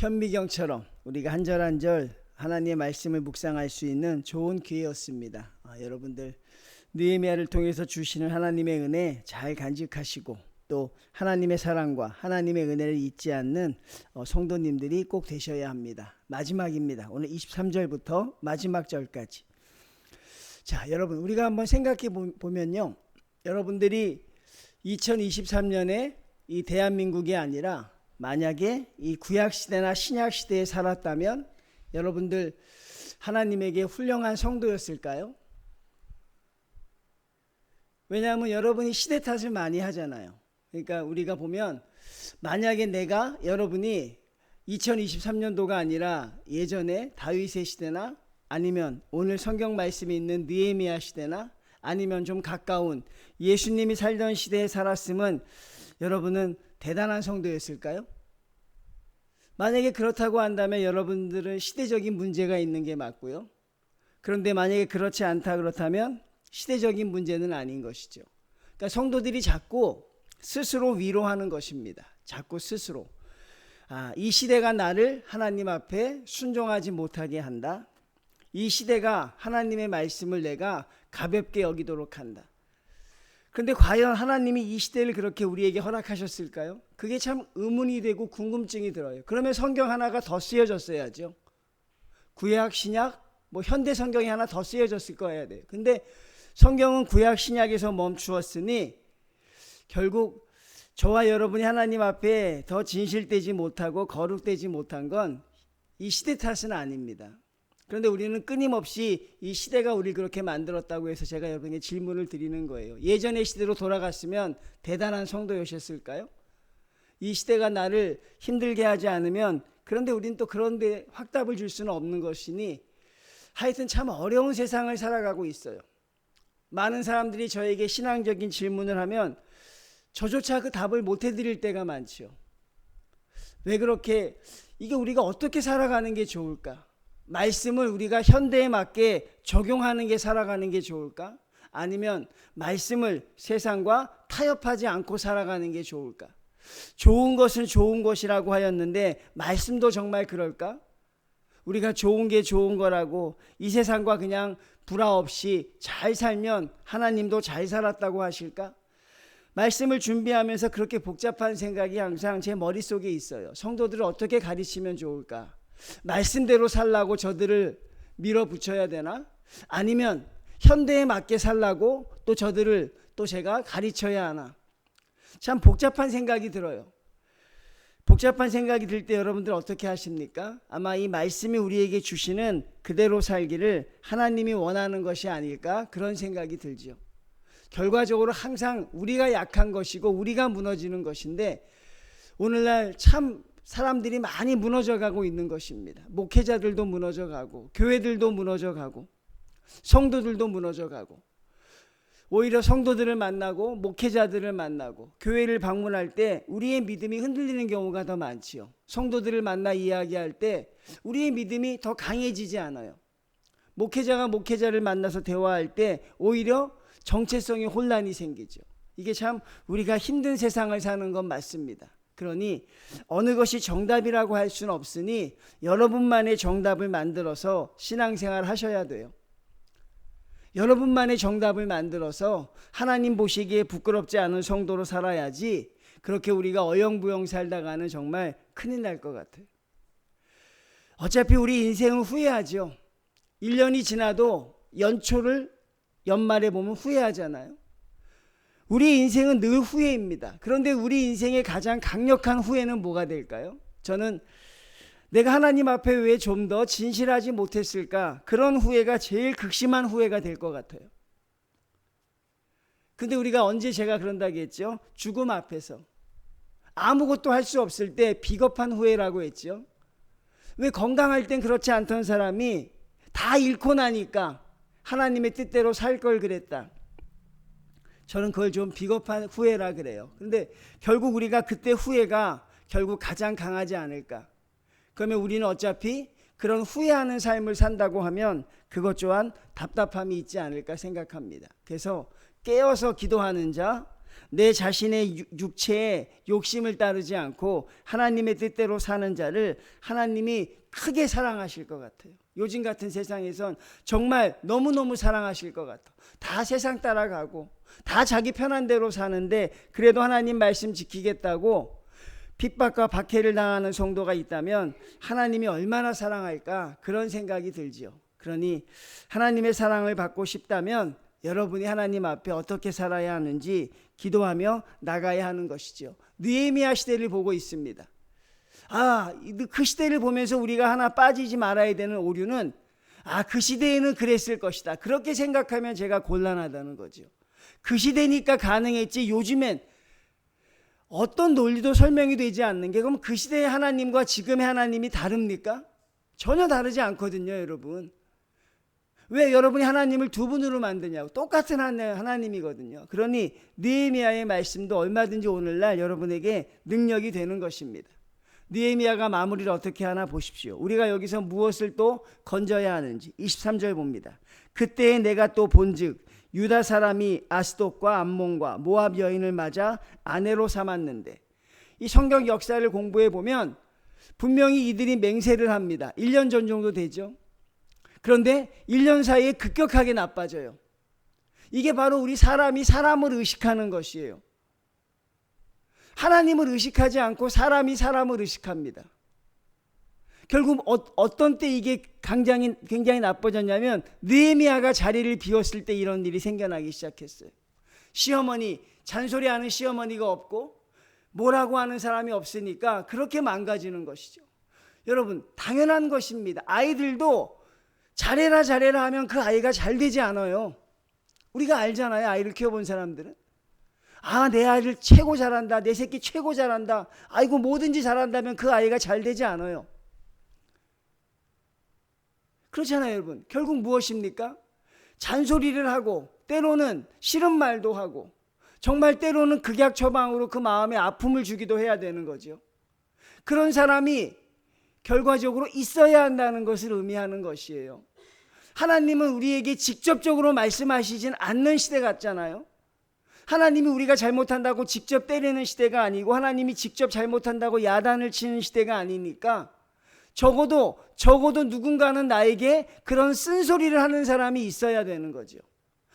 현미경처럼 우리가 한 절 한 절 하나님의 말씀을 묵상할 수 있는 좋은 기회였습니다. 여러분들 느헤미야를 통해서 주시는 하나님의 은혜 잘 간직하시고 또 하나님의 사랑과 하나님의 은혜를 잊지 않는 성도님들이 꼭 되셔야 합니다. 마지막입니다. 오늘 23절부터 마지막 절까지. 자, 여러분 우리가 한번 생각해 보면요, 여러분들이 2023년에 이 대한민국이 아니라 만약에 이 구약시대나 신약시대에 살았다면 여러분들 하나님에게 훌륭한 성도였을까요? 왜냐하면 여러분이 시대 탓을 많이 하잖아요. 그러니까 우리가 보면 만약에 여러분이 2023년도가 아니라 예전에 다윗의 시대나 아니면 오늘 성경 말씀이 있는 느헤미야 시대나 아니면 좀 가까운 예수님이 살던 시대에 살았으면 여러분은 대단한 성도였을까요? 만약에 그렇다고 한다면 여러분들은 시대적인 문제가 있는 게 맞고요. 그런데 만약에 그렇지 않다 그렇다면 시대적인 문제는 아닌 것이죠. 그러니까 성도들이 자꾸 스스로 위로하는 것입니다. 자꾸 스스로. 이 시대가 나를 하나님 앞에 순종하지 못하게 한다. 이 시대가 하나님의 말씀을 내가 가볍게 여기도록 한다. 그런데 과연 하나님이 이 시대를 그렇게 우리에게 허락하셨을까요? 그게 참 의문이 되고 궁금증이 들어요. 그러면 성경 하나가 더 쓰여졌어야죠. 구약, 신약, 현대 성경이 하나 더 쓰여졌을 거야 돼요. 근데 성경은 구약, 신약에서 멈추었으니 결국 저와 여러분이 하나님 앞에 더 진실되지 못하고 거룩되지 못한 건 이 시대 탓은 아닙니다. 그런데 우리는 끊임없이 이 시대가 우리를 그렇게 만들었다고 해서 제가 여러분에게 질문을 드리는 거예요. 예전의 시대로 돌아갔으면 대단한 성도였을까요? 이 시대가 나를 힘들게 하지 않으면, 그런데 우리는 또 그런데 확답을 줄 수는 없는 것이니 하여튼 참 어려운 세상을 살아가고 있어요. 많은 사람들이 저에게 신앙적인 질문을 하면 저조차 그 답을 못 해드릴 때가 많죠. 왜 그렇게, 이게 우리가 어떻게 살아가는 게 좋을까? 말씀을 우리가 현대에 맞게 적용하는 게 살아가는 게 좋을까? 아니면 말씀을 세상과 타협하지 않고 살아가는 게 좋을까? 좋은 것은 좋은 것이라고 하였는데 말씀도 정말 그럴까? 우리가 좋은 게 좋은 거라고 이 세상과 그냥 불화 없이 잘 살면 하나님도 잘 살았다고 하실까? 말씀을 준비하면서 그렇게 복잡한 생각이 항상 제 머릿속에 있어요. 성도들을 어떻게 가르치면 좋을까? 말씀대로 살라고 저들을 밀어붙여야 되나? 아니면 현대에 맞게 살라고 또 저들을 또 제가 가르쳐야 하나? 참 복잡한 생각이 들어요. 복잡한 생각이 들 때 여러분들 어떻게 하십니까? 아마 이 말씀이 우리에게 주시는 그대로 살기를 하나님이 원하는 것이 아닐까? 그런 생각이 들죠. 결과적으로 항상 우리가 약한 것이고 우리가 무너지는 것인데 오늘날 참 사람들이 많이 무너져가고 있는 것입니다. 목회자들도 무너져가고 교회들도 무너져가고 성도들도 무너져가고, 오히려 성도들을 만나고 목회자들을 만나고 교회를 방문할 때 우리의 믿음이 흔들리는 경우가 더 많지요. 성도들을 만나 이야기할 때 우리의 믿음이 더 강해지지 않아요. 목회자가 목회자를 만나서 대화할 때 오히려 정체성의 혼란이 생기죠. 이게 참 우리가 힘든 세상을 사는 건 맞습니다. 그러니 어느 것이 정답이라고 할 수는 없으니 여러분만의 정답을 만들어서 신앙생활 하셔야 돼요. 여러분만의 정답을 만들어서 하나님 보시기에 부끄럽지 않은 성도로 살아야지, 그렇게 우리가 어영부영 살다가는 정말 큰일 날 것 같아요. 어차피 우리 인생은 후회하죠. 1년이 지나도 연말에 보면 후회하잖아요. 우리 인생은 늘 후회입니다. 그런데 우리 인생의 가장 강력한 후회는 뭐가 될까요? 저는 내가 하나님 앞에 왜 좀 더 진실하지 못했을까? 그런 후회가 제일 극심한 후회가 될 것 같아요. 근데 우리가 언제 제가 그런다고 했죠? 죽음 앞에서 아무것도 할 수 없을 때 비겁한 후회라고 했죠. 왜 건강할 땐 그렇지 않던 사람이 다 잃고 나니까 하나님의 뜻대로 살 걸 그랬다. 저는 그걸 좀 비겁한 후회라 그래요. 그런데 결국 우리가 그때 후회가 결국 가장 강하지 않을까? 그러면 우리는 어차피 그런 후회하는 삶을 산다고 하면 그것 또한 답답함이 있지 않을까 생각합니다. 그래서 깨어서 기도하는 자, 내 자신의 육체의 욕심을 따르지 않고 하나님의 뜻대로 사는 자를 하나님이 크게 사랑하실 것 같아요. 요즘 같은 세상에선 정말 너무너무 사랑하실 것 같아. 다 세상 따라가고 다 자기 편한 대로 사는데 그래도 하나님 말씀 지키겠다고 핍박과 박해를 당하는 성도가 있다면 하나님이 얼마나 사랑할까 그런 생각이 들지요. 그러니 하나님의 사랑을 받고 싶다면 여러분이 하나님 앞에 어떻게 살아야 하는지 기도하며 나가야 하는 것이죠. 느헤미야 시대를 보고 있습니다. 그 시대를 보면서 우리가 하나 빠지지 말아야 되는 오류는 그 시대에는 그랬을 것이다. 그렇게 생각하면 제가 곤란하다는 거죠. 그 시대니까 가능했지 요즘엔 어떤 논리도 설명이 되지 않는 게 그럼 그 시대의 하나님과 지금의 하나님이 다릅니까? 전혀 다르지 않거든요, 여러분. 왜 여러분이 하나님을 두 분으로 만드냐고. 똑같은 하나님이거든요. 그러니 느헤미야의 말씀도 얼마든지 오늘날 여러분에게 능력이 되는 것입니다. 느헤미야가 마무리를 어떻게 하나 보십시오. 우리가 여기서 무엇을 또 건져야 하는지 23절 봅니다. 그때에 내가 또 본즉 유다 사람이 아스돗과 암몬과 모압 여인을 맞아 아내로 삼았는데, 이 성경 역사를 공부해 보면 분명히 이들이 맹세를 합니다. 1년 전 정도 되죠. 그런데 1년 사이에 급격하게 나빠져요. 이게 바로 우리 사람이 사람을 의식하는 것이에요. 하나님을 의식하지 않고 사람이 사람을 의식합니다. 결국 어떤 때 이게 굉장히 나빠졌냐면 느헤미야가 자리를 비웠을 때 이런 일이 생겨나기 시작했어요. 시어머니, 잔소리하는 시어머니가 없고 뭐라고 하는 사람이 없으니까 그렇게 망가지는 것이죠. 여러분, 당연한 것입니다. 아이들도 잘해라 잘해라 하면 그 아이가 잘 되지 않아요. 우리가 알잖아요. 아이를 키워본 사람들은. 내 아이를 최고 잘한다, 내 새끼 최고 잘한다, 아이고 뭐든지 잘한다면 그 아이가 잘 되지 않아요. 그렇잖아요, 여러분. 결국 무엇입니까? 잔소리를 하고 때로는 싫은 말도 하고 정말 때로는 극약 처방으로 그 마음에 아픔을 주기도 해야 되는 거죠. 그런 사람이 결과적으로 있어야 한다는 것을 의미하는 것이에요. 하나님은 우리에게 직접적으로 말씀하시진 않는 시대 같잖아요. 하나님이 우리가 잘못한다고 직접 때리는 시대가 아니고 하나님이 직접 잘못한다고 야단을 치는 시대가 아니니까 적어도 누군가는 나에게 그런 쓴소리를 하는 사람이 있어야 되는 거죠.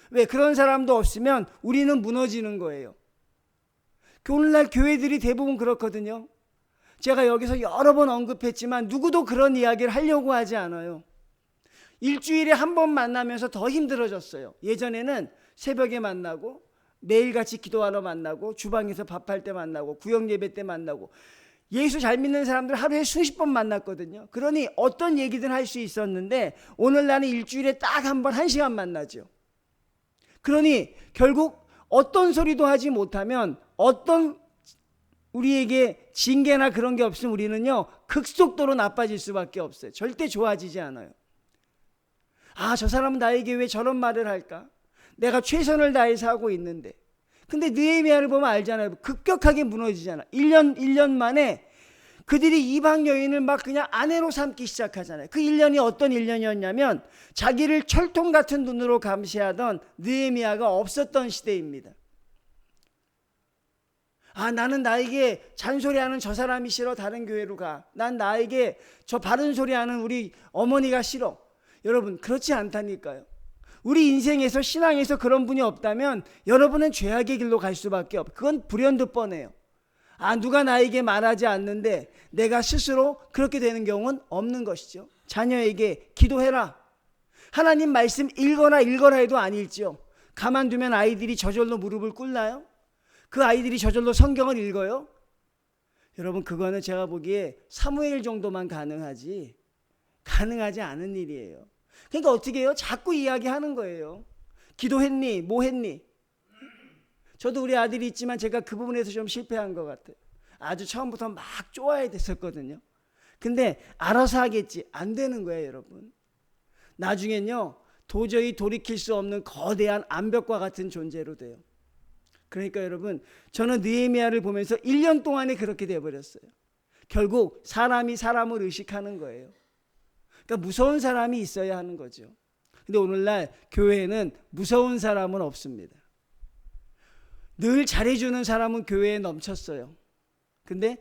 왜? 그런 사람도 없으면 우리는 무너지는 거예요. 오늘날 교회들이 대부분 그렇거든요. 제가 여기서 여러 번 언급했지만 누구도 그런 이야기를 하려고 하지 않아요. 일주일에 한 번 만나면서 더 힘들어졌어요. 예전에는 새벽에 만나고 매일같이 기도하러 만나고 주방에서 밥할 때 만나고 구역 예배 때 만나고 예수 잘 믿는 사람들 하루에 수십 번 만났거든요. 그러니 어떤 얘기든 할 수 있었는데 오늘날은 일주일에 딱 한 번 1시간 만나죠. 그러니 결국 어떤 소리도 하지 못하면 어떤 우리에게 징계나 그런 게 없으면 우리는요 극속도로 나빠질 수밖에 없어요. 절대 좋아지지 않아요. 저 사람은 나에게 왜 저런 말을 할까? 내가 최선을 다해서 하고 있는데. 근데 느헤미야를 보면 알잖아요. 급격하게 무너지잖아. 1년 만에 그들이 이방 여인을 막 그냥 아내로 삼기 시작하잖아요. 그 1년이 어떤 1년이었냐면 자기를 철통 같은 눈으로 감시하던 느헤미야가 없었던 시대입니다. 나는 나에게 잔소리하는 저 사람이 싫어. 다른 교회로 가. 난 나에게 저 바른 소리하는 우리 어머니가 싫어. 여러분, 그렇지 않다니까요. 우리 인생에서 신앙에서 그런 분이 없다면 여러분은 죄악의 길로 갈 수밖에 없어요. 그건 불현듯 뻔해요. 누가 나에게 말하지 않는데 내가 스스로 그렇게 되는 경우는 없는 것이죠. 자녀에게 기도해라. 하나님 말씀 읽어라 해도 안 읽죠. 가만두면 아이들이 저절로 무릎을 꿇나요? 그 아이들이 저절로 성경을 읽어요? 여러분, 그거는 제가 보기에 사무엘 정도만 가능하지 않은 일이에요. 그러니까 어떻게 해요? 자꾸 이야기하는 거예요. 기도했니? 뭐 했니? 저도 우리 아들이 있지만 제가 그 부분에서 좀 실패한 것 같아요. 아주 처음부터 막 쪼아야 됐었거든요. 근데 알아서 하겠지. 안 되는 거예요, 여러분. 나중엔요 도저히 돌이킬 수 없는 거대한 암벽과 같은 존재로 돼요. 그러니까 여러분, 저는 느헤미야를 보면서 1년 동안에 그렇게 돼버렸어요. 결국 사람이 사람을 의식하는 거예요. 그러니까 무서운 사람이 있어야 하는 거죠. 근데 오늘날 교회에는 무서운 사람은 없습니다. 늘 잘해주는 사람은 교회에 넘쳤어요. 근데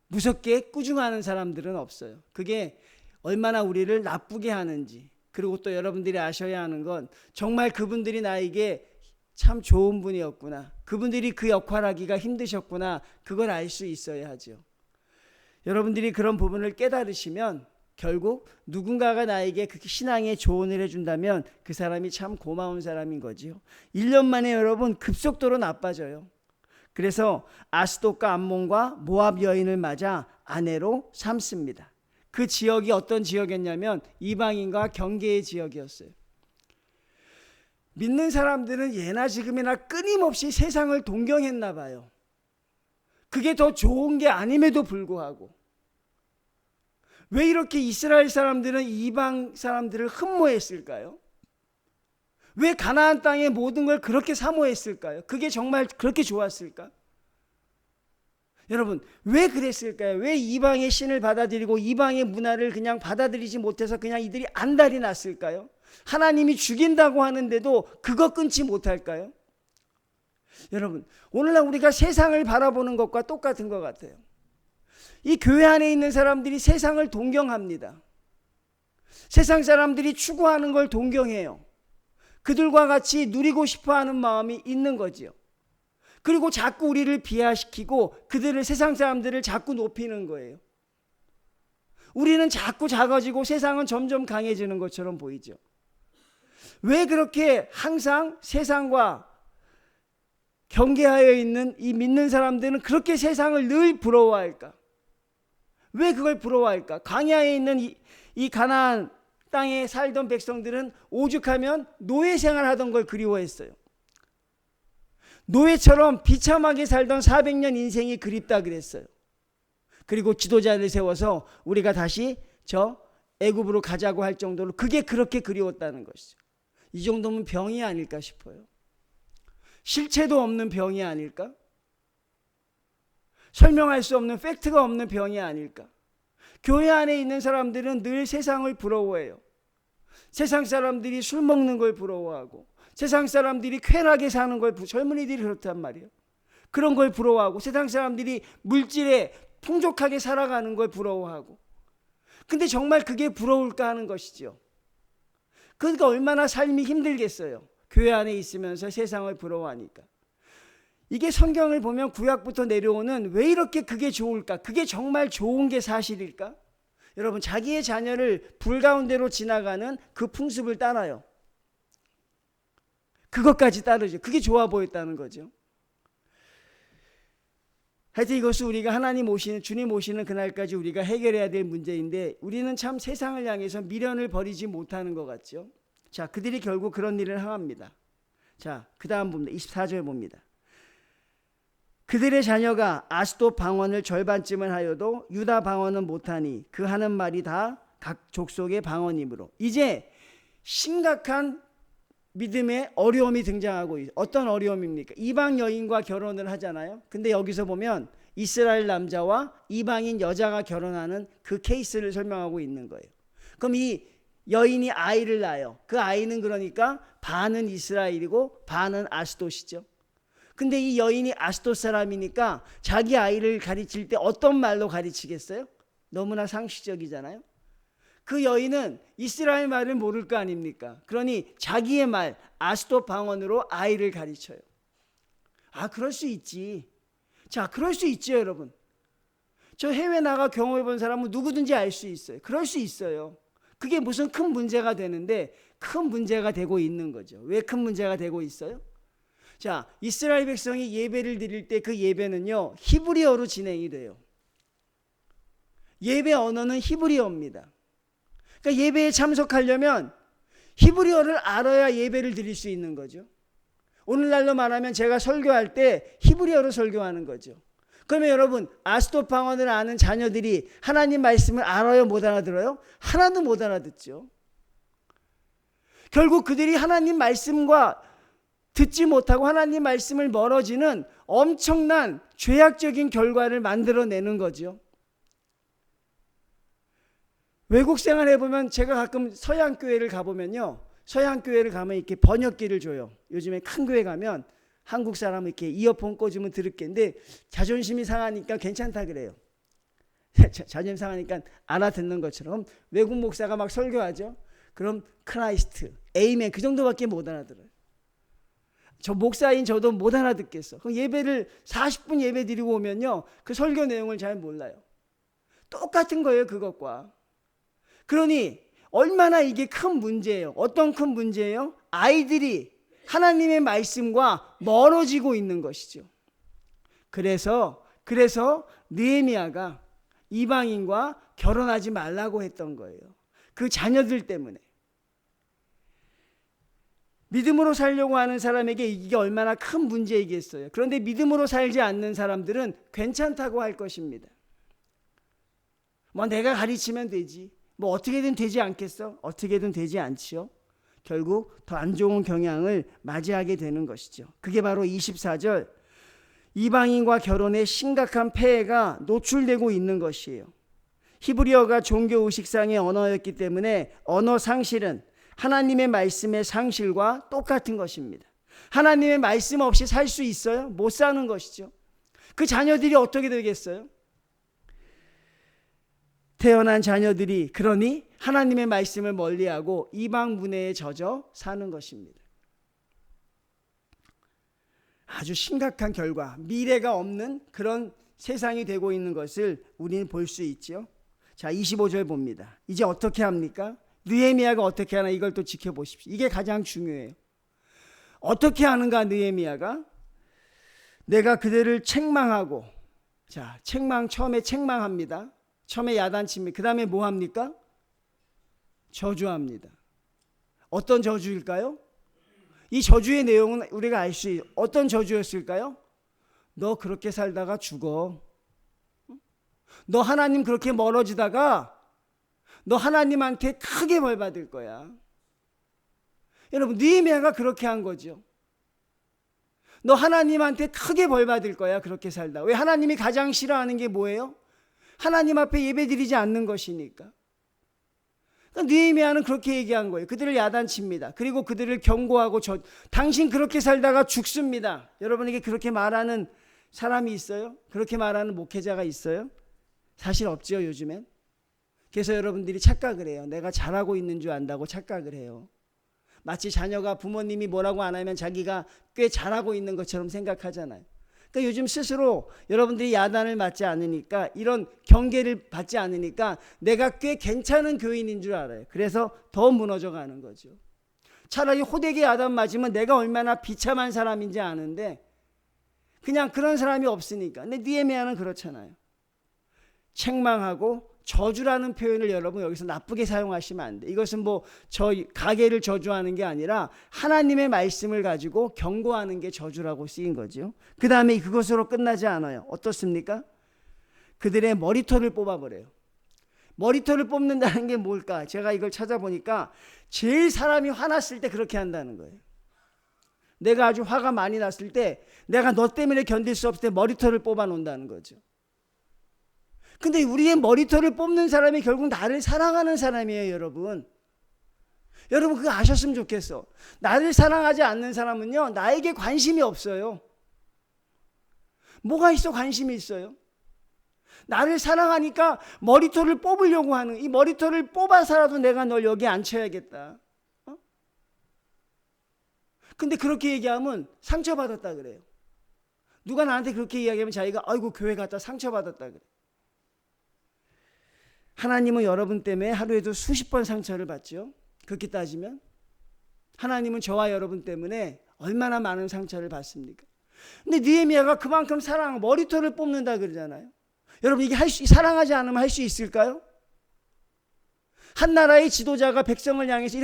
무섭게 꾸중하는 사람들은 없어요. 그게 얼마나 우리를 나쁘게 하는지. 그리고 또 여러분들이 아셔야 하는 건 정말 그분들이 나에게 참 좋은 분이었구나, 그분들이 그 역할하기가 힘드셨구나, 그걸 알 수 있어야 하죠. 여러분들이 그런 부분을 깨달으시면 결국 누군가가 나에게 그 신앙의 조언을 해준다면 그 사람이 참 고마운 사람인 거지요. 1년 만에 여러분 급속도로 나빠져요. 그래서 아스돗과 암몬과 모압 여인을 맞아 아내로 삼습니다. 그 지역이 어떤 지역이었냐면 이방인과 경계의 지역이었어요. 믿는 사람들은 예나 지금이나 끊임없이 세상을 동경했나 봐요. 그게 더 좋은 게 아님에도 불구하고. 왜 이렇게 이스라엘 사람들은 이방 사람들을 흠모했을까요? 왜 가나안 땅의 모든 걸 그렇게 사모했을까요? 그게 정말 그렇게 좋았을까? 여러분, 왜 그랬을까요? 왜 이방의 신을 받아들이고 이방의 문화를 그냥 받아들이지 못해서 그냥 이들이 안달이 났을까요? 하나님이 죽인다고 하는데도 그거 끊지 못할까요? 여러분, 오늘날 우리가 세상을 바라보는 것과 똑같은 것 같아요. 이 교회 안에 있는 사람들이 세상을 동경합니다. 세상 사람들이 추구하는 걸 동경해요. 그들과 같이 누리고 싶어하는 마음이 있는 거지요. 그리고 자꾸 우리를 비하시키고 그들을, 세상 사람들을 자꾸 높이는 거예요. 우리는 자꾸 작아지고 세상은 점점 강해지는 것처럼 보이죠. 왜 그렇게 항상 세상과 경계하여 있는 이 믿는 사람들은 그렇게 세상을 늘 부러워할까? 왜 그걸 부러워할까? 광야에 있는 이 가나안 땅에 살던 백성들은 오죽하면 노예 생활하던 걸 그리워했어요. 노예처럼 비참하게 살던 400년 인생이 그립다 그랬어요. 그리고 지도자를 세워서 우리가 다시 저 애굽으로 가자고 할 정도로 그게 그렇게 그리웠다는 것이죠. 이 정도면 병이 아닐까 싶어요. 실체도 없는 병이 아닐까? 설명할 수 없는 팩트가 없는 병이 아닐까? 교회 안에 있는 사람들은 늘 세상을 부러워해요. 세상 사람들이 술 먹는 걸 부러워하고, 세상 사람들이 쾌락에 사는 걸, 젊은이들이 그렇단 말이에요. 그런 걸 부러워하고, 세상 사람들이 물질에 풍족하게 살아가는 걸 부러워하고. 근데 정말 그게 부러울까 하는 것이죠. 그러니까 얼마나 삶이 힘들겠어요. 교회 안에 있으면서 세상을 부러워하니까. 이게 성경을 보면 구약부터 내려오는 왜 이렇게 그게 좋을까? 그게 정말 좋은 게 사실일까? 여러분, 자기의 자녀를 불 가운데로 지나가는 그 풍습을 따라요. 그것까지 따르죠. 그게 좋아 보였다는 거죠. 하여튼 이것은 우리가 하나님 오시는, 주님 오시는 그날까지 우리가 해결해야 될 문제인데, 우리는 참 세상을 향해서 미련을 버리지 못하는 것 같죠. 자, 그들이 결국 그런 일을 행합니다. 자, 그 다음 봅니다. 24절 봅니다. 그들의 자녀가 아스돗 방언을 절반쯤은 하여도 유다 방언은 못하니 그 하는 말이 다 각 족속의 방언이므로. 이제 심각한 믿음의 어려움이 등장하고 있어요. 어떤 어려움입니까? 이방 여인과 결혼을 하잖아요. 근데 여기서 보면 이스라엘 남자와 이방인 여자가 결혼하는 그 케이스를 설명하고 있는 거예요. 그럼 이 여인이 아이를 낳아요. 그 아이는 그러니까 반은 이스라엘이고 반은 아스돗이죠. 근데 이 여인이 아스돗 사람이니까 자기 아이를 가르칠 때 어떤 말로 가르치겠어요? 너무나 상식적이잖아요. 그 여인은 이스라엘 말을 모를 거 아닙니까? 그러니 자기의 말 아스돗 방언으로 아이를 가르쳐요. 아, 그럴 수 있지. 자, 그럴 수 있죠, 여러분. 저 해외 나가 경험해 본 사람은 누구든지 알 수 있어요. 그럴 수 있어요. 그게 무슨 큰 문제가 되는데 큰 문제가 되고 있는 거죠. 왜 큰 문제가 되고 있어요? 자, 이스라엘 백성이 예배를 드릴 때 그 예배는요, 히브리어로 진행이 돼요. 예배 언어는 히브리어입니다. 그러니까 예배에 참석하려면 히브리어를 알아야 예배를 드릴 수 있는 거죠. 오늘날로 말하면 제가 설교할 때 히브리어로 설교하는 거죠. 그러면 여러분, 아스돗 방언을 아는 자녀들이 하나님 말씀을 알아요, 못 알아들어요? 하나도 못 알아듣죠. 결국 그들이 하나님 말씀과 듣지 못하고 하나님 말씀을 멀어지는 엄청난 죄악적인 결과를 만들어내는 거죠. 외국 생활 해보면, 제가 가끔 서양 교회를 가보면요, 서양 교회를 가면 이렇게 번역기를 줘요. 요즘에 큰 교회 가면 한국 사람은 이렇게 이어폰 꽂으면 들을게인데 자존심이 상하니까 괜찮다 그래요. 자존심 상하니까 알아듣는 것처럼 외국 목사가 막 설교하죠. 그럼 크라이스트, 에이멘 그 정도밖에 못 알아들어요. 저 목사인 저도 못 알아듣겠어. 그럼 예배를 40분 예배 드리고 오면요, 그 설교 내용을 잘 몰라요. 똑같은 거예요, 그것과. 그러니 얼마나 이게 큰 문제예요. 어떤 큰 문제예요? 아이들이 하나님의 말씀과 멀어지고 있는 것이죠. 그래서 느헤미야가 이방인과 결혼하지 말라고 했던 거예요. 그 자녀들 때문에. 믿음으로 살려고 하는 사람에게 이게 얼마나 큰 문제이겠어요. 그런데 믿음으로 살지 않는 사람들은 괜찮다고 할 것입니다. 뭐 내가 가르치면 되지. 뭐 어떻게든 되지 않겠어? 어떻게든 되지 않지요. 결국 더 안 좋은 경향을 맞이하게 되는 것이죠. 그게 바로 24절 이방인과 결혼에 심각한 폐해가 노출되고 있는 것이에요. 히브리어가 종교의식상의 언어였기 때문에 언어 상실은 하나님의 말씀의 상실과 똑같은 것입니다. 하나님의 말씀 없이 살 수 있어요? 못 사는 것이죠. 그 자녀들이 어떻게 되겠어요? 태어난 자녀들이 그러니 하나님의 말씀을 멀리하고 이방 문화에 젖어 사는 것입니다. 아주 심각한 결과, 미래가 없는 그런 세상이 되고 있는 것을 우리는 볼 수 있죠. 자, 25절 봅니다. 이제 어떻게 합니까? 느헤미야가 어떻게 하나 이걸 또 지켜보십시오. 이게 가장 중요해요. 어떻게 하는가 느헤미야가? 내가 그들을 책망하고, 자, 처음에 책망합니다. 처음에 야단칩니다. 그 다음에 뭐 합니까? 저주합니다. 어떤 저주일까요? 이 저주의 내용은 우리가 알 수 있어요. 어떤 저주였을까요? 너 그렇게 살다가 죽어. 너 하나님 그렇게 멀어지다가 너 하나님한테 크게 벌 받을 거야. 여러분, 느헤미야가 그렇게 한 거죠. 너 하나님한테 크게 벌 받을 거야, 그렇게 살다. 왜? 하나님이 가장 싫어하는 게 뭐예요? 하나님 앞에 예배드리지 않는 것이니까. 그러니까 느헤미야는 그렇게 얘기한 거예요. 그들을 야단칩니다. 그리고 그들을 경고하고 당신 그렇게 살다가 죽습니다. 여러분에게 그렇게 말하는 사람이 있어요? 그렇게 말하는 목회자가 있어요? 사실 없죠, 요즘엔. 그래서 여러분들이 착각을 해요. 내가 잘하고 있는 줄 안다고 착각을 해요. 마치 자녀가 부모님이 뭐라고 안 하면 자기가 꽤 잘하고 있는 것처럼 생각하잖아요. 그러니까 요즘 스스로 여러분들이 야단을 맞지 않으니까, 이런 경계를 받지 않으니까 내가 꽤 괜찮은 교인인 줄 알아요. 그래서 더 무너져 가는 거죠. 차라리 호되게 야단 맞으면 내가 얼마나 비참한 사람인지 아는데 그냥 그런 사람이 없으니까. 근데 느헤미야는 그렇잖아요. 책망하고 저주라는 표현을 여러분 여기서 나쁘게 사용하시면 안 돼. 이것은 뭐 가게를 저주하는 게 아니라 하나님의 말씀을 가지고 경고하는 게 저주라고 쓰인 거죠. 그 다음에 그것으로 끝나지 않아요. 어떻습니까? 그들의 머리털을 뽑아버려요. 머리털을 뽑는다는 게 뭘까? 제가 이걸 찾아보니까 제일 사람이 화났을 때 그렇게 한다는 거예요. 내가 아주 화가 많이 났을 때, 내가 너 때문에 견딜 수 없을 때 머리털을 뽑아 놓는다는 거죠. 근데 우리의 머리털을 뽑는 사람이 결국 나를 사랑하는 사람이에요, 여러분. 여러분 그거 아셨으면 좋겠어. 나를 사랑하지 않는 사람은요, 나에게 관심이 없어요. 뭐가 있어 관심이 있어요? 나를 사랑하니까 머리털을 뽑으려고 하는, 이 머리털을 뽑아서라도 내가 널 여기 앉혀야겠다. 근데 그렇게 얘기하면 상처받았다 그래요. 누가 나한테 그렇게 이야기하면 자기가 아이고 교회 갔다 상처받았다 그래. 하나님은 여러분 때문에 하루에도 수십 번 상처를 받죠. 그렇게 따지면 하나님은 저와 여러분 때문에 얼마나 많은 상처를 받습니까? 근데 느헤미야가 그만큼 머리털을 뽑는다 그러잖아요. 여러분 이게 사랑하지 않으면 할 수 있을까요? 한 나라의 지도자가 백성을 향해서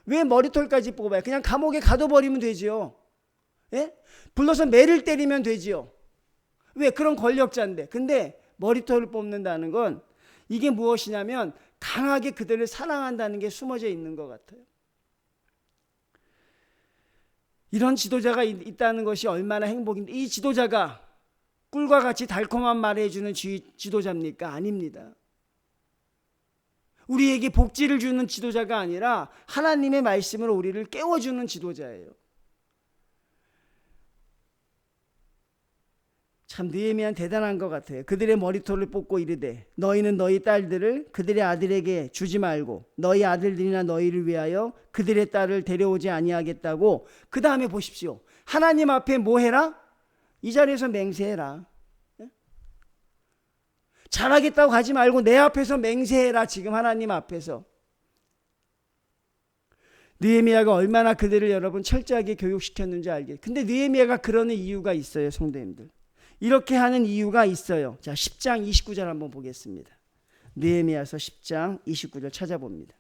왜 머리털까지 뽑아요? 그냥 감옥에 가둬버리면 되지요. 예? 불러서 매를 때리면 되지요. 왜? 그런 권력자인데. 근데 머리털을 뽑는다는 건 이게 무엇이냐면 강하게 그들을 사랑한다는 게 숨어져 있는 것 같아요. 이런 지도자가 있다는 것이 얼마나 행복인데, 이 지도자가 꿀과 같이 달콤한 말을 해주는 지도자입니까? 아닙니다. 우리에게 복지를 주는 지도자가 아니라 하나님의 말씀으로 우리를 깨워주는 지도자예요. 참 느헤미야는 대단한 것 같아요. 그들의 머리털을 뽑고 이르되 너희는 너희 딸들을 그들의 아들에게 주지 말고 너희 아들들이나 너희를 위하여 그들의 딸을 데려오지 아니하겠다고. 그 다음에 보십시오. 하나님 앞에 뭐 해라? 이 자리에서 맹세해라. 잘하겠다고 하지 말고 내 앞에서 맹세해라. 지금 하나님 앞에서. 느헤미야가 얼마나 그들을 여러분 철저하게 교육시켰는지 알겠어요. 근데 느헤미야가 그러는 이유가 있어요. 성도님들, 이렇게 하는 이유가 있어요. 자, 10장 29절 한번 보겠습니다. 느헤미야서 10장 29절 찾아봅니다.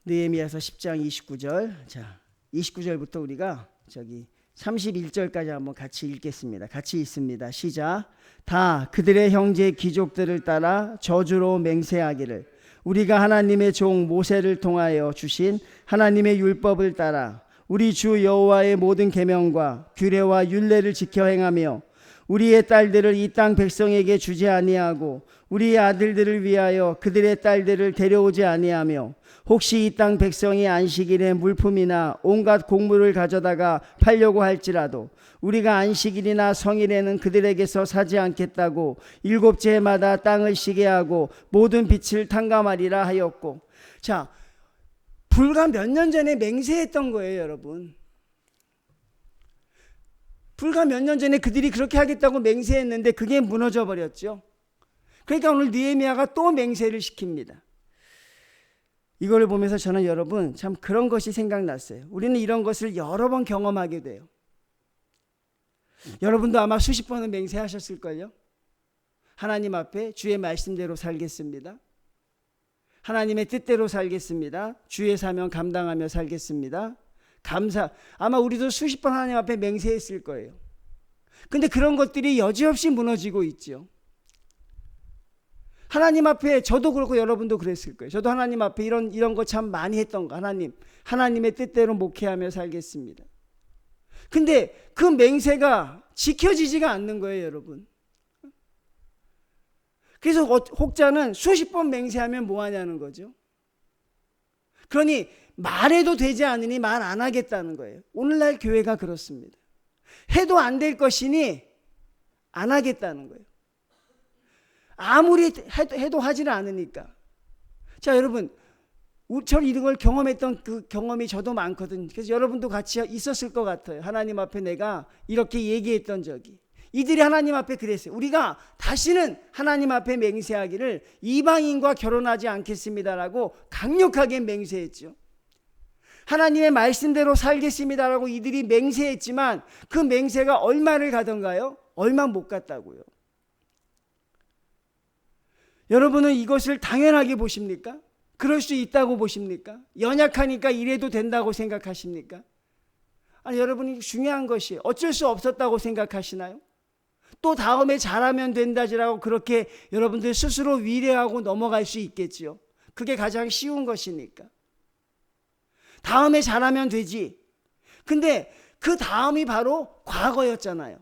느헤미야서 10장 29절. 자, 29절부터 우리가 저기 31절까지 한번 같이 읽겠습니다. 같이 읽습니다. 시작. 다 그들의 형제 귀족들을 따라 저주로 맹세하기를 우리가 하나님의 종 모세를 통하여 주신 하나님의 율법을 따라 우리 주 여호와의 모든 계명과 규례와 율례를 지켜 행하며 우리의 딸들을 이 땅 백성에게 주지 아니하고 우리의 아들들을 위하여 그들의 딸들을 데려오지 아니하며 혹시 이 땅 백성이 안식일에 물품이나 온갖 곡물을 가져다가 팔려고 할지라도 우리가 안식일이나 성일에는 그들에게서 사지 않겠다고 7째 해마다 땅을 쉬게 하고 모든 빛을 탕감하리라 하였고. 자, 불과 몇 년 전에 맹세했던 거예요, 여러분. 불과 몇 년 전에 그들이 그렇게 하겠다고 맹세했는데 그게 무너져 버렸죠. 그러니까 오늘 느헤미야가 또 맹세를 시킵니다. 이걸 보면서 저는 여러분 참 그런 것이 생각났어요. 우리는 이런 것을 여러 번 경험하게 돼요. 여러분도 아마 수십 번은 맹세하셨을걸요. 하나님 앞에 주의 말씀대로 살겠습니다. 하나님의 뜻대로 살겠습니다. 주의 사명 감당하며 살겠습니다. 아마 우리도 수십 번 하나님 앞에 맹세했을 거예요. 근데 그런 것들이 여지없이 무너지고 있죠. 하나님 앞에 저도 그렇고 여러분도 그랬을 거예요. 저도 하나님 앞에 이런 거 참 많이 했던 거. 하나님의 뜻대로 목회하며 살겠습니다. 근데 그 맹세가 지켜지지가 않는 거예요, 여러분. 그래서 혹자는 수십 번 맹세하면 뭐 하냐는 거죠. 그러니 말해도 되지 않으니 말 안 하겠다는 거예요. 오늘날 교회가 그렇습니다. 해도 안 될 것이니 안 하겠다는 거예요. 아무리 해도 하지를 않으니까. 자, 여러분, 저는 이런 걸 경험했던 그 경험이 저도 많거든요. 그래서 여러분도 같이 있었을 것 같아요. 하나님 앞에 내가 이렇게 얘기했던 적이. 이들이 하나님 앞에 그랬어요. 우리가 다시는 하나님 앞에 맹세하기를 이방인과 결혼하지 않겠습니다라고 강력하게 맹세했죠. 하나님의 말씀대로 살겠습니다라고 이들이 맹세했지만 그 맹세가 얼마를 가던가요? 얼마 못 갔다고요. 여러분은 이것을 당연하게 보십니까? 그럴 수 있다고 보십니까? 연약하니까 이래도 된다고 생각하십니까? 아니, 여러분이 중요한 것이 어쩔 수 없었다고 생각하시나요? 또 다음에 잘하면 된다지라고 그렇게 여러분들 스스로 위로하고 넘어갈 수 있겠지요. 그게 가장 쉬운 것이니까. 다음에 잘하면 되지. 근데 그 다음이 바로 과거였잖아요.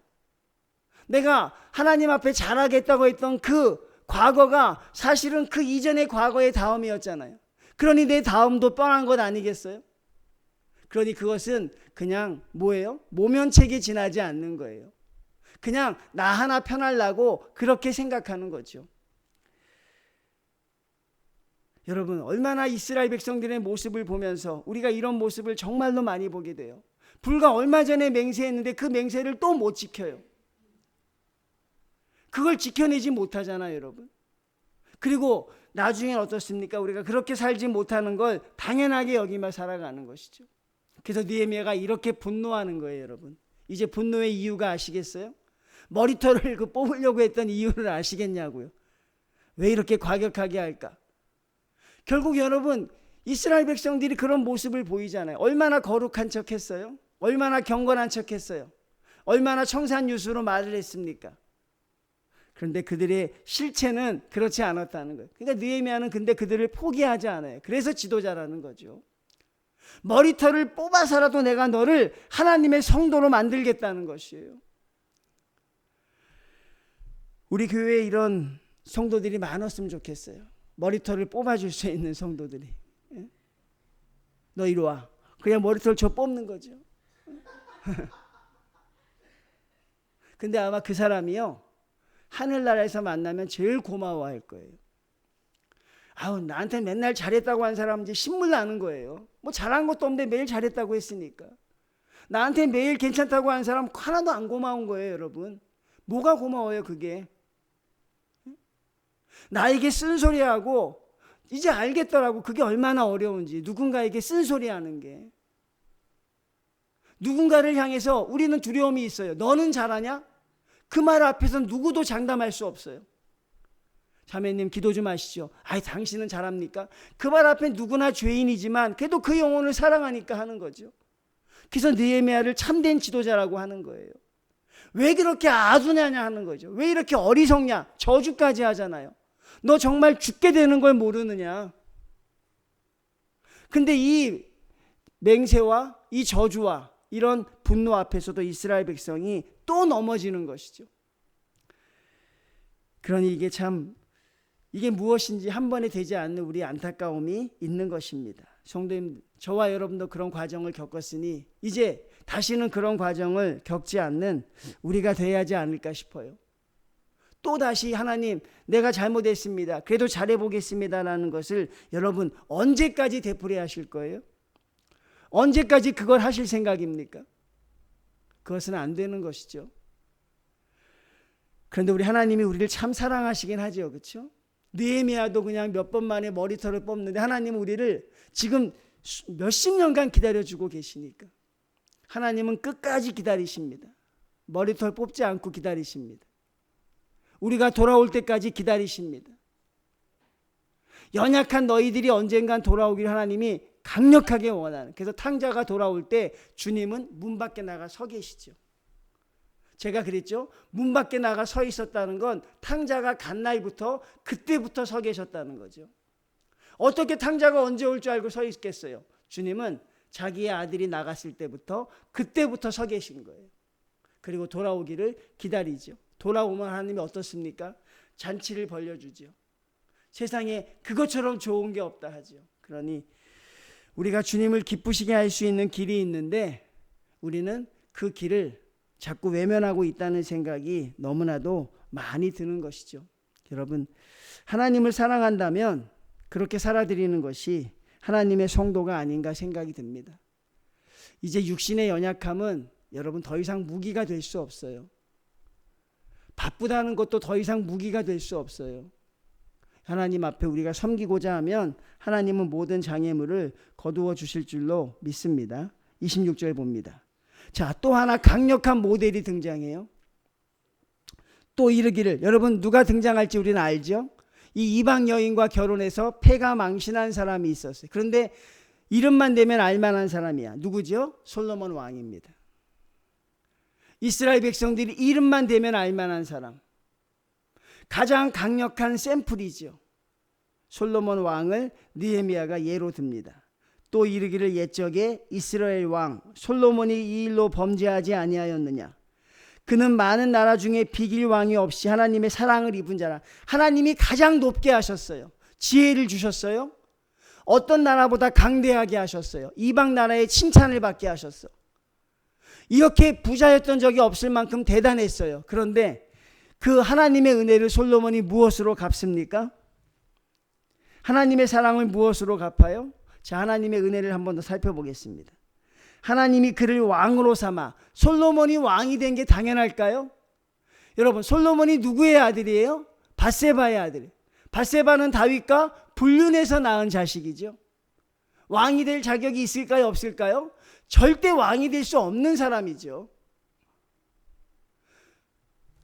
내가 하나님 앞에 잘하겠다고 했던 그 과거가 사실은 그 이전의 과거의 다음이었잖아요. 그러니 내 다음도 뻔한 것 아니겠어요? 그러니 그것은 그냥 뭐예요? 모면책이 지나지 않는 거예요. 그냥 나 하나 편하려고 그렇게 생각하는 거죠. 여러분, 얼마나 이스라엘 백성들의 모습을 보면서 우리가 이런 모습을 정말로 많이 보게 돼요. 불과 얼마 전에 맹세했는데 그 맹세를 또 못 지켜요. 그걸 지켜내지 못하잖아요, 여러분. 그리고 나중엔 어떻습니까? 우리가 그렇게 살지 못하는 걸 당연하게 여기며 살아가는 것이죠. 그래서 느헤미야가 이렇게 분노하는 거예요, 여러분. 이제 분노의 이유가 아시겠어요? 머리털을 뽑으려고 했던 이유를 아시겠냐고요. 왜 이렇게 과격하게 할까? 결국 여러분, 이스라엘 백성들이 그런 모습을 보이잖아요. 얼마나 거룩한 척 했어요? 얼마나 경건한 척 했어요? 얼마나 청산유수로 말을 했습니까? 그런데 그들의 실체는 그렇지 않았다는 거예요. 그러니까 느헤미야는 근데 그들을 포기하지 않아요. 그래서 지도자라는 거죠. 머리털을 뽑아서라도 내가 너를 하나님의 성도로 만들겠다는 것이에요. 우리 교회에 이런 성도들이 많았으면 좋겠어요. 머리털을 뽑아줄 수 있는 성도들이. 너 이리 와. 그냥 머리털 저 뽑는 거죠. 근데 아마 그 사람이요, 하늘나라에서 만나면 제일 고마워할 거예요. 아우, 나한테 맨날 잘했다고 한 사람은 이제 신물 나는 거예요. 뭐 잘한 것도 없는데 매일 잘했다고 했으니까. 나한테 매일 괜찮다고 한 사람 하나도 안 고마운 거예요, 여러분. 뭐가 고마워요, 그게? 나에게 쓴소리하고 이제 알겠더라고, 그게 얼마나 어려운지. 누군가에게 쓴소리하는 게. 누군가를 향해서 우리는 두려움이 있어요. 너는 잘하냐? 그 말 앞에서 누구도 장담할 수 없어요. 자매님, 기도 좀 하시죠. 아이, 당신은 잘합니까? 그 말 앞에 누구나 죄인이지만 그래도 그 영혼을 사랑하니까 하는 거죠. 그래서 느헤미야를 참된 지도자라고 하는 거예요. 왜 그렇게 아두냐냐 하는 거죠. 왜 이렇게 어리석냐? 저주까지 하잖아요. 너 정말 죽게 되는 걸 모르느냐? 근데 이 맹세와 이 저주와 이런 분노 앞에서도 이스라엘 백성이 또 넘어지는 것이죠. 그러니 이게 무엇인지 한 번에 되지 않는 우리 안타까움이 있는 것입니다. 성도님, 저와 여러분도 그런 과정을 겪었으니 이제 다시는 그런 과정을 겪지 않는 우리가 돼야 하지 않을까 싶어요. 또 다시 하나님, 내가 잘못했습니다, 그래도 잘해보겠습니다라는 것을 여러분 언제까지 되풀이 하실 거예요? 언제까지 그걸 하실 생각입니까? 그것은 안 되는 것이죠. 그런데 우리 하나님이 우리를 참 사랑하시긴 하죠, 그렇죠? 느헤미야도 그냥 몇 번 만에 머리털을 뽑는데 하나님은 우리를 지금 몇십 년간 기다려주고 계시니까 하나님은 끝까지 기다리십니다. 머리털 뽑지 않고 기다리십니다. 우리가 돌아올 때까지 기다리십니다. 연약한 너희들이 언젠간 돌아오기를 하나님이 강력하게 원하는, 그래서 탕자가 돌아올 때 주님은 문 밖에 나가 서 계시죠. 제가 그랬죠. 문 밖에 나가 서 있었다는 건 탕자가 간 날부터 그때부터 서 계셨다는 거죠. 어떻게 탕자가 언제 올 줄 알고 서 있겠어요? 주님은 자기의 아들이 나갔을 때부터 그때부터 서 계신 거예요. 그리고 돌아오기를 기다리죠. 돌아오면 하나님이 어떻습니까? 잔치를 벌려주죠. 세상에 그것처럼 좋은 게 없다 하죠. 그러니 우리가 주님을 기쁘시게 할 수 있는 길이 있는데 우리는 그 길을 자꾸 외면하고 있다는 생각이 너무나도 많이 드는 것이죠. 여러분, 하나님을 사랑한다면 그렇게 살아드리는 것이 하나님의 성도가 아닌가 생각이 듭니다. 이제 육신의 연약함은 여러분 더 이상 무기가 될 수 없어요. 바쁘다는 것도 더 이상 무기가 될 수 없어요. 하나님 앞에 우리가 섬기고자 하면 하나님은 모든 장애물을 거두어 주실 줄로 믿습니다. 26절 봅니다. 자, 또 하나 강력한 모델이 등장해요. 또 이르기를, 여러분 누가 등장할지 우리는 알죠? 이 이방 여인과 결혼해서 패가 망신한 사람이 있었어요. 그런데 이름만 대면 알만한 사람이야. 누구죠? 솔로몬 왕입니다. 이스라엘 백성들이 이름만 대면 알만한 사람, 가장 강력한 샘플이죠. 솔로몬 왕을 느헤미야가 예로 듭니다. 또 이르기를, 옛적에 이스라엘 왕 솔로몬이 이 일로 범죄하지 아니하였느냐? 그는 많은 나라 중에 비길 왕이 없이 하나님의 사랑을 입은 자라. 하나님이 가장 높게 하셨어요. 지혜를 주셨어요. 어떤 나라보다 강대하게 하셨어요. 이방 나라의 칭찬을 받게 하셨어. 이렇게 부자였던 적이 없을 만큼 대단했어요. 그런데 그 하나님의 은혜를 솔로몬이 무엇으로 갚습니까? 하나님의 사랑을 무엇으로 갚아요? 자, 하나님의 은혜를 한 번 더 살펴보겠습니다. 하나님이 그를 왕으로 삼아 솔로몬이 왕이 된 게 당연할까요? 여러분, 솔로몬이 누구의 아들이에요? 밧세바의 아들. 밧세바는 다윗과 불륜해서 낳은 자식이죠. 왕이 될 자격이 있을까요? 없을까요? 절대 왕이 될 수 없는 사람이죠.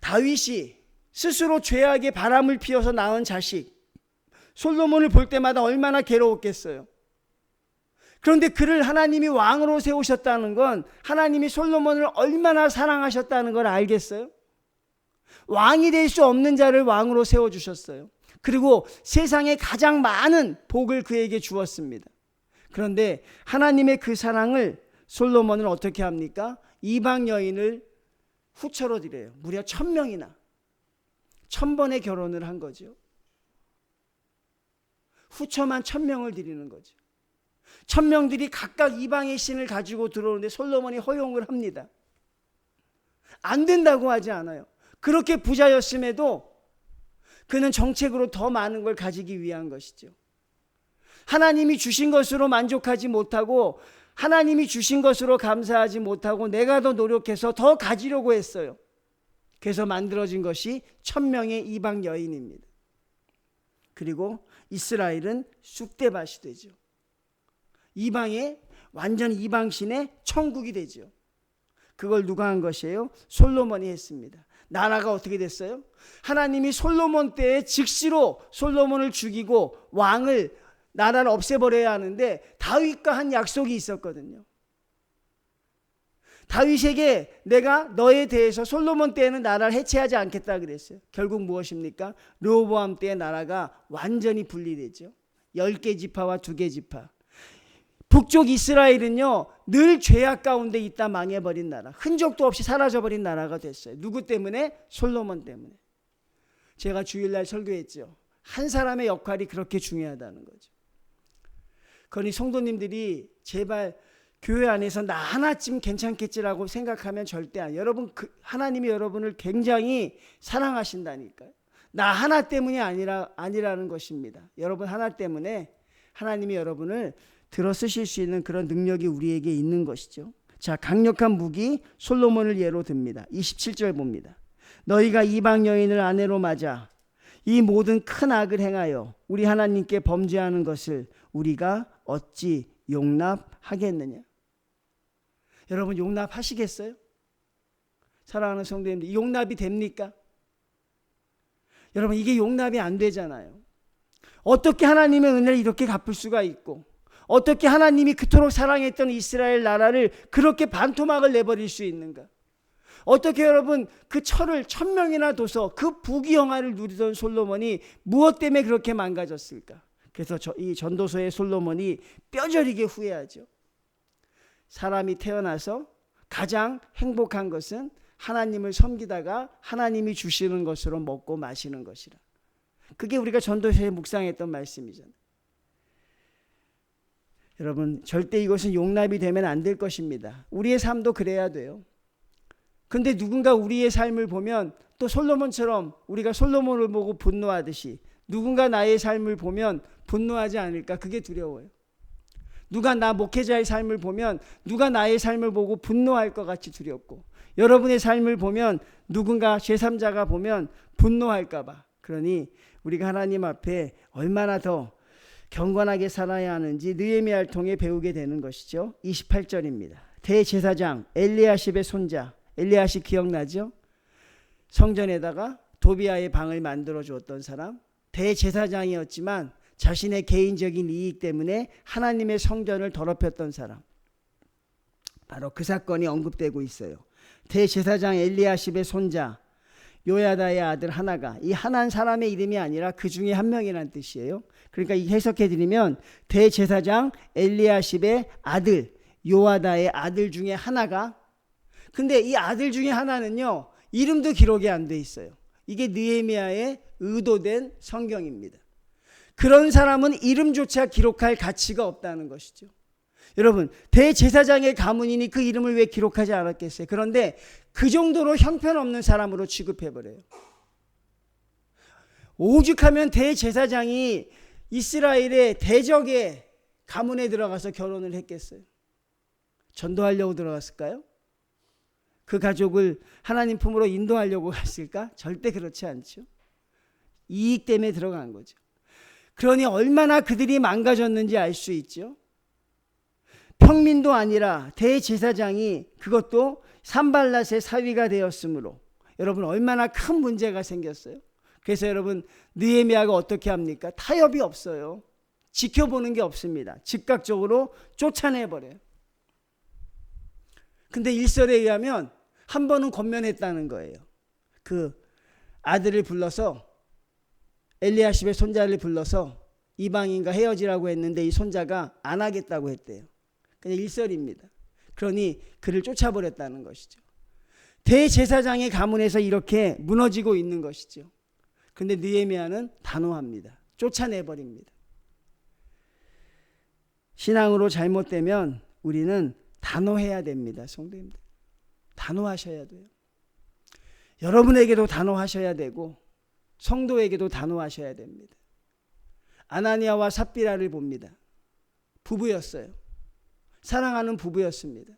다윗이 스스로 죄악의 바람을 피워서 낳은 자식 솔로몬을 볼 때마다 얼마나 괴로웠겠어요. 그런데 그를 하나님이 왕으로 세우셨다는 건 하나님이 솔로몬을 얼마나 사랑하셨다는 걸 알겠어요? 왕이 될 수 없는 자를 왕으로 세워주셨어요. 그리고 세상에 가장 많은 복을 그에게 주었습니다. 그런데 하나님의 그 사랑을 솔로몬은 어떻게 합니까? 이방 여인을 후처로 드려요. 무려 1000명이나 1000번의 결혼을 한 거죠. 후처만 1000명을 드리는 거죠. 천명들이 각각 이방의 신을 가지고 들어오는데 솔로몬이 허용을 합니다. 안 된다고 하지 않아요. 그렇게 부자였음에도 그는 정책으로 더 많은 걸 가지기 위한 것이죠. 하나님이 주신 것으로 만족하지 못하고 하나님이 주신 것으로 감사하지 못하고 내가 더 노력해서 더 가지려고 했어요. 그래서 만들어진 것이 1000명의 이방 여인입니다. 그리고 이스라엘은 쑥대밭이 되죠. 이방의 완전 이방신의 천국이 되죠. 그걸 누가 한 것이에요? 솔로몬이 했습니다. 나라가 어떻게 됐어요? 하나님이 솔로몬 때에 즉시로 솔로몬을 죽이고 왕을 나라를 없애버려야 하는데 다윗과 한 약속이 있었거든요. 다윗에게 내가 너에 대해서 솔로몬 때에는 나라를 해체하지 않겠다 그랬어요. 결국 무엇입니까? 르호보암 때의 나라가 완전히 분리되죠. 10개 지파와 2개 지파. 북쪽 이스라엘은요 늘 죄악 가운데 있다 망해버린 나라, 흔적도 없이 사라져버린 나라가 됐어요. 누구 때문에? 솔로몬 때문에. 제가 주일날 설교했죠. 한 사람의 역할이 그렇게 중요하다는 거죠. 그러니 성도님들이 제발 교회 안에서 나 하나쯤 괜찮겠지라고 생각하면 절대 아니에요. 여러분, 하나님이 여러분을 굉장히 사랑하신다니까요. 나 하나 때문이 아니라는 것입니다. 여러분 하나 때문에 하나님이 여러분을 들어 쓰실 수 있는 그런 능력이 우리에게 있는 것이죠. 자, 강력한 무기 솔로몬을 예로 듭니다. 27절 봅니다. 너희가 이방 여인을 아내로 맞아 이 모든 큰 악을 행하여 우리 하나님께 범죄하는 것을 우리가 어찌 용납하겠느냐? 여러분 용납하시겠어요? 사랑하는 성도님들, 용납이 됩니까? 여러분 이게 용납이 안 되잖아요. 어떻게 하나님의 은혜를 이렇게 갚을 수가 있고 어떻게 하나님이 그토록 사랑했던 이스라엘 나라를 그렇게 반토막을 내버릴 수 있는가? 어떻게 여러분 그 철을 1000명이나 둬서 그 부귀영화를 누리던 솔로몬이 무엇 때문에 그렇게 망가졌을까? 그래서 이 전도서의 솔로몬이 뼈저리게 후회하죠. 사람이 태어나서 가장 행복한 것은 하나님을 섬기다가 하나님이 주시는 것으로 먹고 마시는 것이라. 그게 우리가 전도서에 묵상했던 말씀이잖아요. 여러분 절대 이것은 용납이 되면 안 될 것입니다. 우리의 삶도 그래야 돼요. 근데 누군가 우리의 삶을 보면 또 솔로몬처럼 우리가 솔로몬을 보고 분노하듯이 누군가 나의 삶을 보면 분노하지 않을까? 그게 두려워요. 누가 나 목회자의 삶을 보면 누가 나의 삶을 보고 분노할 것 같이 두렵고 여러분의 삶을 보면 누군가 제3자가 보면 분노할까 봐. 그러니 우리가 하나님 앞에 얼마나 더 경건하게 살아야 하는지 느헤미야를 통해 배우게 되는 것이죠. 28절입니다. 대제사장 엘리야십의 손자, 엘리야십 기억나죠? 성전에다가 도비아의 방을 만들어 주었던 사람, 대제사장이었지만 자신의 개인적인 이익 때문에 하나님의 성전을 더럽혔던 사람, 바로 그 사건이 언급되고 있어요. 대제사장 엘리야십의 손자 요야다의 아들 하나가, 이 하나는 사람의 이름이 아니라 그 중에 한 명이라는 뜻이에요. 그러니까 이 해석해 드리면 대제사장 엘리야십의 아들 요야다의 아들 중에 하나가, 근데 이 아들 중에 하나는요 이름도 기록이 안 돼 있어요. 이게 느헤미야의 의도된 성경입니다. 그런 사람은 이름조차 기록할 가치가 없다는 것이죠. 여러분 대제사장의 가문이니 그 이름을 왜 기록하지 않았겠어요? 그런데 그 정도로 형편없는 사람으로 취급해버려요. 오죽하면 대제사장이 이스라엘의 대적의 가문에 들어가서 결혼을 했겠어요? 전도하려고 들어갔을까요? 그 가족을 하나님 품으로 인도하려고 갔을까? 절대 그렇지 않죠. 이익 때문에 들어간 거죠. 그러니 얼마나 그들이 망가졌는지 알 수 있죠. 평민도 아니라 대제사장이 그것도 산발랏의 사위가 되었으므로 여러분 얼마나 큰 문제가 생겼어요. 그래서 여러분 느헤미야가 어떻게 합니까? 타협이 없어요. 지켜보는 게 없습니다. 즉각적으로 쫓아내버려요. 근데 일설에 의하면 한 번은 권면했다는 거예요. 그 아들을 불러서 엘리야십의 손자를 불러서 이방인과 헤어지라고 했는데 이 손자가 안 하겠다고 했대요. 그냥 일설입니다. 그러니 그를 쫓아버렸다는 것이죠. 대제사장의 가문에서 이렇게 무너지고 있는 것이죠. 근데 느헤미야는 단호합니다. 쫓아내버립니다. 신앙으로 잘못되면 우리는 단호해야 됩니다. 성도님들. 단호하셔야 돼요. 여러분에게도 단호하셔야 되고 성도에게도 단호하셔야 됩니다. 아나니아와 삽비라를 봅니다. 부부였어요. 사랑하는 부부였습니다.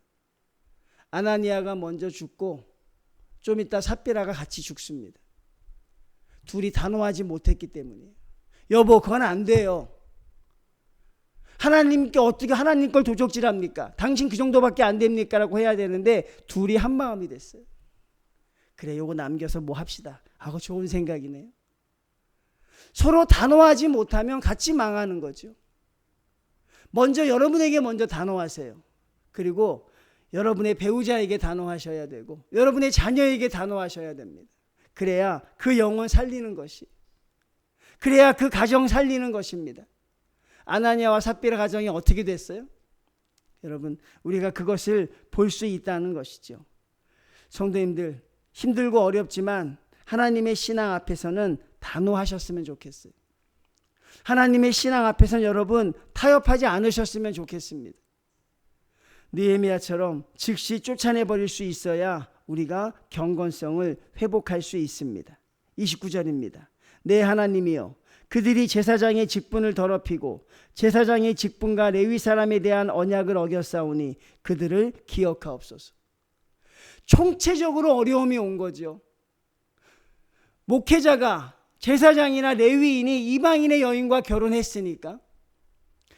아나니아가 먼저 죽고 좀 이따 삽비라가 같이 죽습니다. 둘이 단호하지 못했기 때문이에요. 여보, 그건 안 돼요. 하나님께 어떻게 하나님 걸 도적질합니까? 당신 그 정도밖에 안 됩니까? 라고 해야 되는데 둘이 한 마음이 됐어요. 그래, 요거 남겨서 뭐 합시다 하고 좋은 생각이네요. 서로 단호하지 못하면 같이 망하는 거죠. 먼저 여러분에게 먼저 단호하세요. 그리고 여러분의 배우자에게 단호하셔야 되고 여러분의 자녀에게 단호하셔야 됩니다. 그래야 그 영혼 살리는 것이, 그래야 그 가정 살리는 것입니다. 아나니아와 삽비라 가정이 어떻게 됐어요? 여러분, 우리가 그것을 볼 수 있다는 것이죠. 성도님들, 힘들고 어렵지만 하나님의 신앙 앞에서는 단호하셨으면 좋겠어요. 하나님의 신앙 앞에서는 여러분 타협하지 않으셨으면 좋겠습니다. 느헤미야처럼 즉시 쫓아내버릴 수 있어야 우리가 경건성을 회복할 수 있습니다. 29절입니다. 내 하나님이여, 그들이 제사장의 직분을 더럽히고 제사장의 직분과 레위 사람에 대한 언약을 어겼사오니 그들을 기억하옵소서. 총체적으로 어려움이 온 거죠. 목회자가 제사장이나 레위인이 이방인의 여인과 결혼했으니까,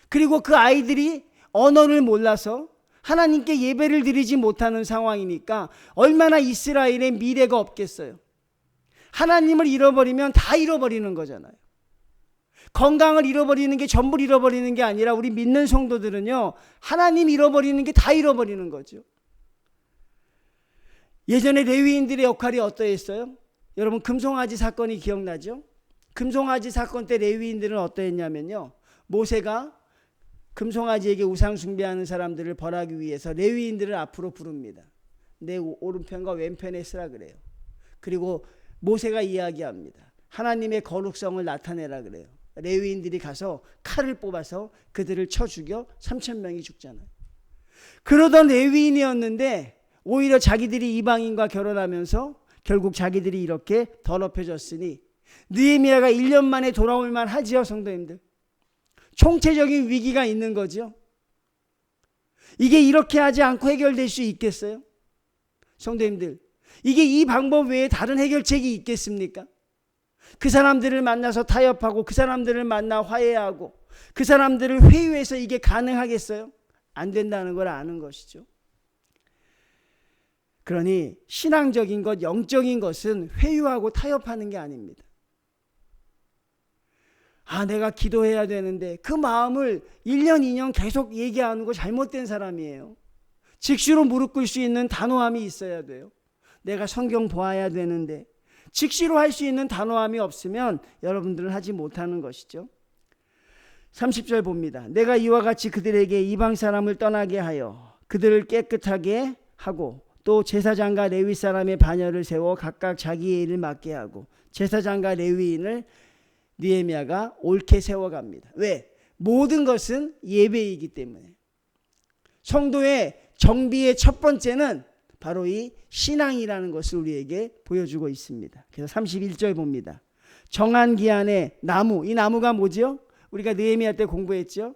그리고 그 아이들이 언어를 몰라서 하나님께 예배를 드리지 못하는 상황이니까 얼마나 이스라엘의 미래가 없겠어요. 하나님을 잃어버리면 다 잃어버리는 거잖아요. 건강을 잃어버리는 게 전부 잃어버리는 게 아니라 우리 믿는 성도들은요, 하나님 잃어버리는 게 다 잃어버리는 거죠. 예전에 레위인들의 역할이 어떠했어요? 여러분, 금송아지 사건이 기억나죠? 금송아지 사건 때 레위인들은 어떠했냐면요, 모세가 금송아지에게 우상 숭배하는 사람들을 벌하기 위해서 레위인들을 앞으로 부릅니다. 내 오른편과 왼편에 쓰라 그래요. 그리고 모세가 이야기합니다. 하나님의 거룩성을 나타내라 그래요. 레위인들이 가서 칼을 뽑아서 그들을 쳐 죽여 3,000명이 죽잖아요. 그러던 레위인이었는데 오히려 자기들이 이방인과 결혼하면서 결국 자기들이 이렇게 더럽혀졌으니 느헤미야가 1년 만에 돌아올 만하지요. 성도님들, 총체적인 위기가 있는 거죠. 이게 이렇게 하지 않고 해결될 수 있겠어요? 성도님들, 이게 이 방법 외에 다른 해결책이 있겠습니까? 그 사람들을 만나서 타협하고 그 사람들을 만나 화해하고 그 사람들을 회유해서 이게 가능하겠어요? 안 된다는 걸 아는 것이죠. 그러니 신앙적인 것, 영적인 것은 회유하고 타협하는 게 아닙니다. 내가 기도해야 되는데 그 마음을 1년, 2년 계속 얘기하는 거 잘못된 사람이에요. 즉시로 무릎 꿇을 수 있는 단호함이 있어야 돼요. 내가 성경 보아야 되는데 즉시로 할 수 있는 단호함이 없으면 여러분들은 하지 못하는 것이죠. 30절 봅니다. 내가 이와 같이 그들에게 이방 사람을 떠나게 하여 그들을 깨끗하게 하고 또 제사장과 레위 사람의 반열을 세워 각각 자기의 일을 맡게 하고 제사장과 레위인을 느헤미야가 옳게 세워갑니다. 왜? 모든 것은 예배이기 때문에. 성도의 정비의 첫 번째는 바로 이 신앙이라는 것을 우리에게 보여주고 있습니다. 그래서 31절 봅니다. 정한 기한에 나무, 이 나무가 뭐죠? 우리가 느헤미야 때 공부했죠.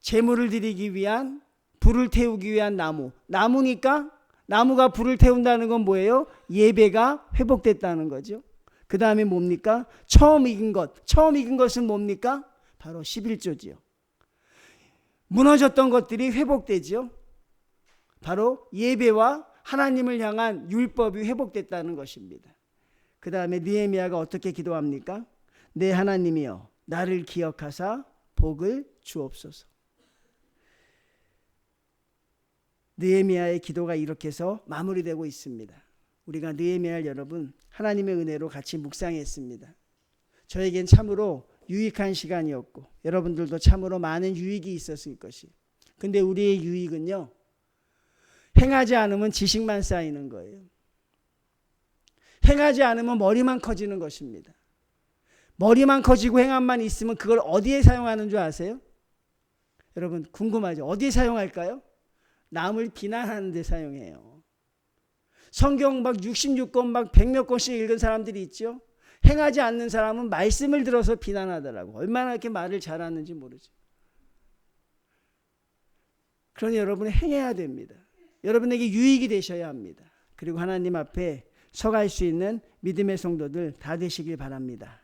제물을 드리기 위한, 불을 태우기 위한 나무. 나무니까 나무가 불을 태운다는 건 뭐예요? 예배가 회복됐다는 거죠. 그 다음에 뭡니까? 처음 익은 것. 처음 익은 것은 뭡니까? 바로 11조지요. 무너졌던 것들이 회복되죠. 바로 예배와 하나님을 향한 율법이 회복됐다는 것입니다. 그 다음에 느헤미야가 어떻게 기도합니까? 내 하나님이여, 나를 기억하사 복을 주옵소서. 느헤미야의 기도가 이렇게 해서 마무리되고 있습니다. 우리가 느헤미야를 여러분 하나님의 은혜로 같이 묵상했습니다. 저에겐 참으로 유익한 시간이었고 여러분들도 참으로 많은 유익이 있었을 것이. 근데 우리의 유익은요, 행하지 않으면 지식만 쌓이는 거예요. 행하지 않으면 머리만 커지는 것입니다. 머리만 커지고 행함만 있으면 그걸 어디에 사용하는 줄 아세요? 여러분 궁금하죠? 어디에 사용할까요? 남을 비난하는 데 사용해요. 성경 막 66권 막 100몇 권씩 읽은 사람들이 있죠. 행하지 않는 사람은 말씀을 들어서 비난하더라고. 얼마나 이렇게 말을 잘하는지 모르죠. 그러니 여러분은 행해야 됩니다. 여러분에게 유익이 되셔야 합니다. 그리고 하나님 앞에 서갈 수 있는 믿음의 성도들 다 되시길 바랍니다.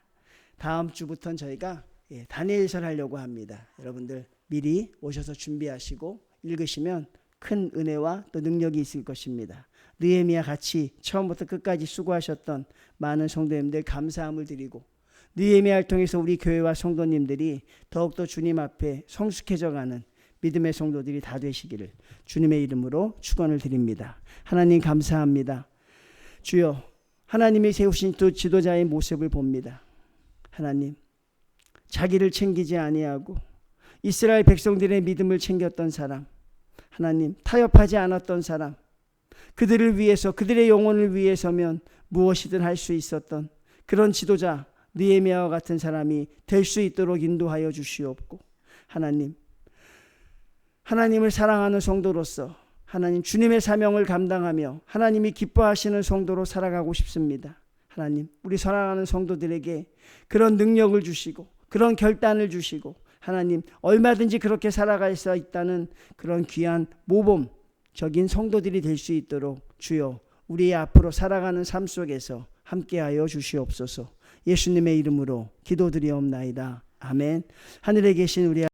다음 주부터는 저희가 다니엘서를 하려고 합니다. 여러분들 미리 오셔서 준비하시고 읽으시면 큰 은혜와 또 능력이 있을 것입니다. 느헤미야 같이 처음부터 끝까지 수고하셨던 많은 성도님들 감사함을 드리고, 느헤미야를 통해서 우리 교회와 성도님들이 더욱더 주님 앞에 성숙해져가는 믿음의 성도들이 다 되시기를 주님의 이름으로 축원을 드립니다. 하나님 감사합니다. 주여, 하나님이 세우신 또 지도자의 모습을 봅니다. 하나님, 자기를 챙기지 아니하고 이스라엘 백성들의 믿음을 챙겼던 사람, 하나님 타협하지 않았던 사람, 그들을 위해서, 그들의 영혼을 위해서면 무엇이든 할 수 있었던 그런 지도자 느헤미야와 같은 사람이 될 수 있도록 인도하여 주시옵고, 하나님, 하나님을 사랑하는 성도로서 하나님 주님의 사명을 감당하며 하나님이 기뻐하시는 성도로 살아가고 싶습니다. 하나님, 우리 사랑하는 성도들에게 그런 능력을 주시고 그런 결단을 주시고, 하나님 얼마든지 그렇게 살아갈 수 있다는 그런 귀한 모범적인 성도들이 될 수 있도록 주여 우리의 앞으로 살아가는 삶 속에서 함께하여 주시옵소서. 예수님의 이름으로 기도드리옵나이다. 아멘. 하늘에 계신 우리